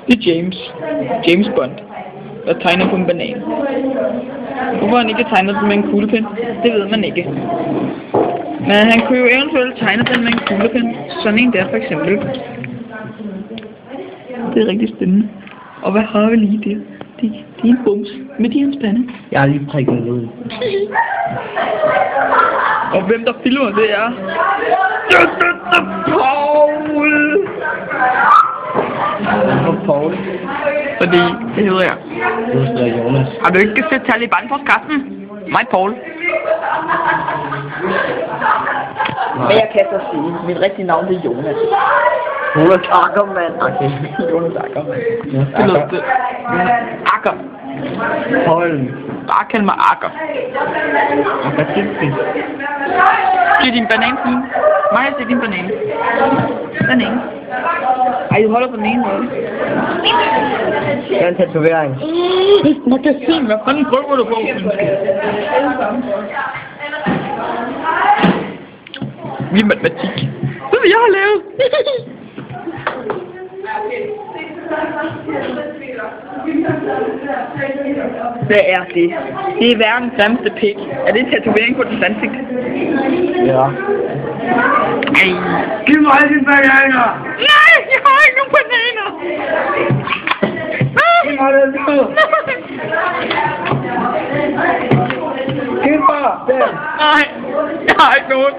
Det er James Bond, der tegner på en banan. Hvorfor han ikke tegner den med en kuglepen, det ved man ikke. Men han kunne jo eventuelt tegne den med en kuglepen. Sådan en der for eksempel. Det er rigtig spændende. Og hvad har vi lige der? Det er en bums med de hans pande. Jeg har lige prikket noget ud. Og hvem der filmer det er? Paul! Paul. Fordi, det hedder jeg. Du hedder Jonas. Har du ikke set Taliban-podcasten? Mig, Paul. Men jeg kan så sige, mit rigtige navn er Jonas. Jonas Ackermann. Okay. Jonas Ackermann. Ja, Det lød det. Akker. Paul. Bare kald mig Akker. Hvad synes du? Det er din banan fin. Mig, det er din banan. Den ene. Ej, du holder på den ene måde. Det er en tatovering. Må du se, hvad fanden prøver du på? Vi er matematik. Det er hvad jeg har lavet. Hvad er det? Det er verdens grimmeste pik. Er det en tatovering på dens ansigt? Ja. Ej. Giv mig dine bananer! Nej, jeg har ikke nogen bananer! Giv mig den nu! Giv mig den! Nej, jeg har ikke nogen.